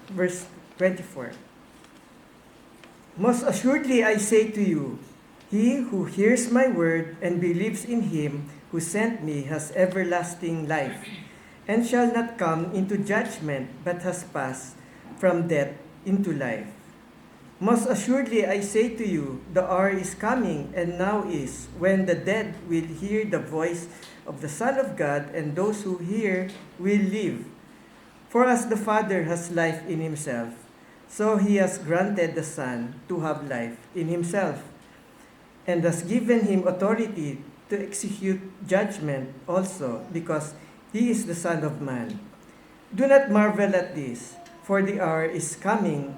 verse 24. Most assuredly I say to you, he who hears my word and believes in him who sent me has everlasting life, and shall not come into judgment, but has passed from death into life. Most assuredly I say to you, the hour is coming, and now is, when the dead will hear the voice of the Son of God, and those who hear will live. For as the Father has life in himself, so he has granted the Son to have life in himself, and has given him authority to execute judgment also, because he is the Son of Man. Do not marvel at this, for the hour is coming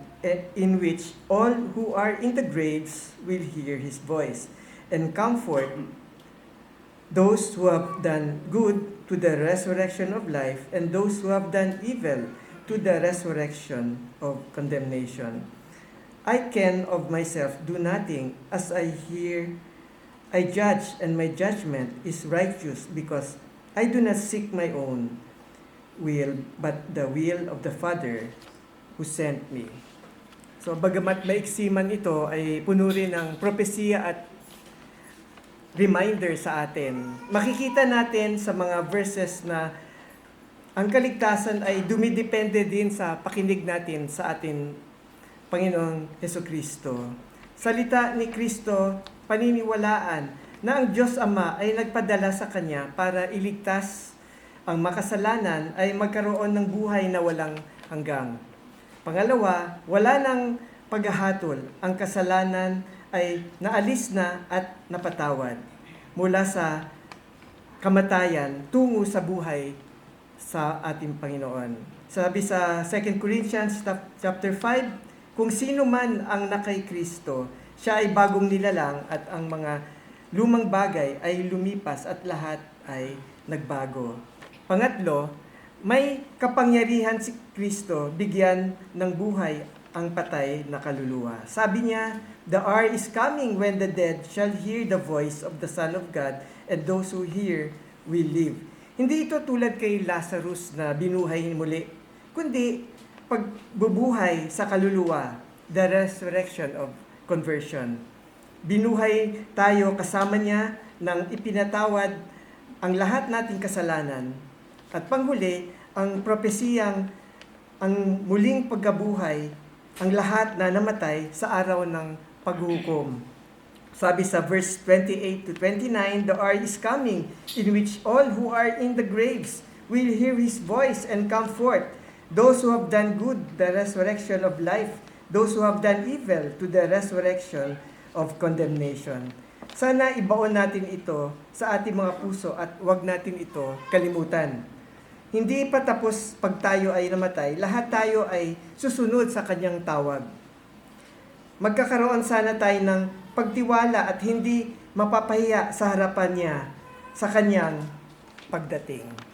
in which all who are in the graves will hear his voice, and comfort those who have done good to the resurrection of life, and those who have done evil to the resurrection of condemnation. I can of myself do nothing. As I hear, I judge, and my judgment is righteous, because I do not seek my own will, but the will of the Father who sent me. So, bagamat maiksi man ito, ay puno rin ng propesya at reminder sa atin. Makikita natin sa mga verses na ang kaligtasan ay dumidepende din sa pakinig natin sa ating Panginoong Hesukristo. Salita ni Kristo, paniniwalaan na ang Diyos Ama ay nagpadala sa Kanya para iligtas ang makasalanan ay magkaroon ng buhay na walang hanggang. Pangalawa, wala nang paghahatol. Ang kasalanan ay naalis na at napatawad mula sa kamatayan tungo sa buhay sa ating Panginoon. Sabi sa 2 Corinthians chapter 5, kung sino man ang nakay Kristo, siya ay bagong nilalang, at ang mga lumang bagay ay lumipas at lahat ay nagbago. Pangatlo, may kapangyarihan si Kristo bigyan ng buhay ang patay na kaluluwa. Sabi niya, the hour is coming when the dead shall hear the voice of the Son of God, and those who hear will live. Hindi ito tulad kay Lazarus na binuhay muli, kundi pagbubuhay sa kaluluwa, the resurrection of conversion. Binuhay tayo kasama niya nang ipinatawad ang lahat nating kasalanan. At panghuli, ang propesiyang ang muling pagkabuhay, ang lahat na namatay sa araw ng paghukom. Sabi sa verse 28 to 29, the hour is coming in which all who are in the graves will hear his voice and come forth. Those who have done good, the resurrection of life. Those who have done evil, to the resurrection of condemnation. Sana ibaon natin ito sa ating mga puso at wag natin ito kalimutan. Hindi pa tapos pag tayo ay namatay, lahat tayo ay susunod sa kanyang tawag. Magkakaroon sana tayo ng pagtiwala at hindi mapapahiya sa harapan niya sa kanyang pagdating.